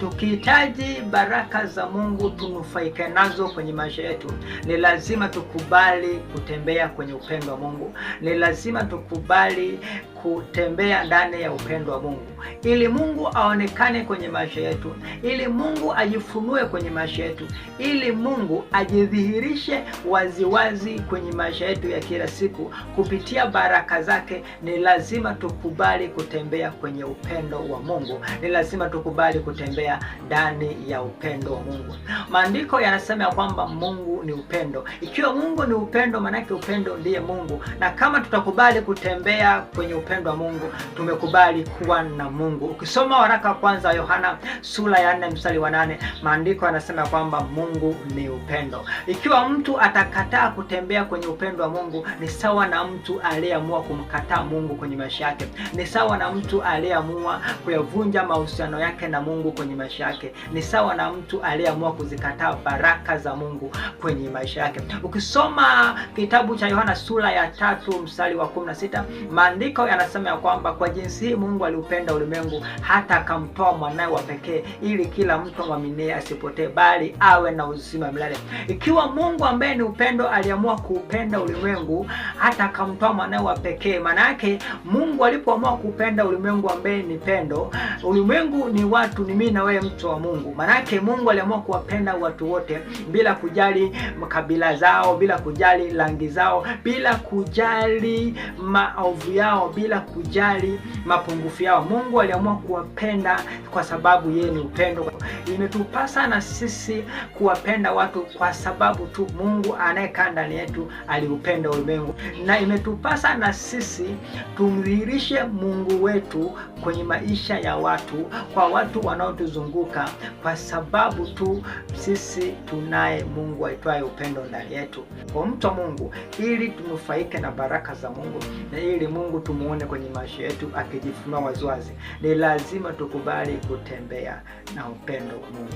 tukihitaji baraka za Mungu tunufaike nazo kwenye maisha yetu, ni lazima tukubali kutembea kwenye upendo wa Mungu. Ni lazima tukubali kutembea ndani ya upendo wa Mungu, ili Mungu aonekane kwenye maisha yetu, ili Mungu ajifunue kwenye maisha yetu, ili Mungu ajidhihirishe waziwazi kwenye maisha yetu ya kila siku kupitia baraka zake. Ni lazima tukubali kutembea kwenye upendo wa Mungu. Ni lazima tukubali kutembea ndani ya upendo wa Mungu. Maandiko yanasema kwamba Mungu ni upendo. Ikiwa Mungu ni upendo, maana yake upendo ndiye Mungu. Na kama tutakubali kutembea kwenye upendo wa Mungu, tumekubali kuwa na Mungu. Ukisoma waraka wa kwanza wa Yohana sura ya 4 mstari wa 8, maandiko yanasema kwamba Mungu ni upendo. Ikiwa mtu atakataa kutembea kwenye upendo wa Mungu, ni sawa na mtu aliyeamua kumkataa Mungu kwenye maisha yake. Ni sawa na mtu aliyeamua kuyavunja mahusiano yake na Mungu kwenye maisha yake. Ni sawa na mtu aliyeamua kuzikataa baraka za Mungu kwenye maisha yake. Ukisoma kitabu cha Yohana sura ya 3 mstari wa 16, maandiko yanasema ya kwamba kwa jinsi hii Mungu aliupenda ulimwengu hata akamtoa mwanae wa pekee, ili kila mtu amwaminie asipotee bali awe na uzima milele. Ikiwa Mungu ambaye ni upendo aliamua kuupenda ulimwengu hata akamtoa mwanae wa pekee, maana yake Mungu alipoamua kupenda ulimwengu ambaye ni pendo, ulimwengu ni watu, ni mimi na wewe, mtu wa Mungu. Maana yake Mungu aliamua kuwapenda watu wote bila kujali makabila zao, bila kujali rangi zao, bila kujali maovu yao, bila kujali mapungufu yao. Mungu aliamua kuwapenda kwa sababu yeye ni upendo. Imetupasa na sisi kuwapenda watu kwa sababu tu Mungu anayekaa ndani yetu aliupenda ulimwengu. Na imetupasa na sisi tumdhihirishe Mungu wetu kwenye maisha ya watu, kwa watu wanaotuzunguka, kwa sababu tu sisi tunaye Mungu aitwaye upendo ndani yetu. Kwa mtu wa Mungu, ili tunufaike na baraka za Mungu na ili Mungu tumuone kwenye maisha yetu akijifunua waziwazi, ni lazima tukubali kutembea na upendo wa Mungu.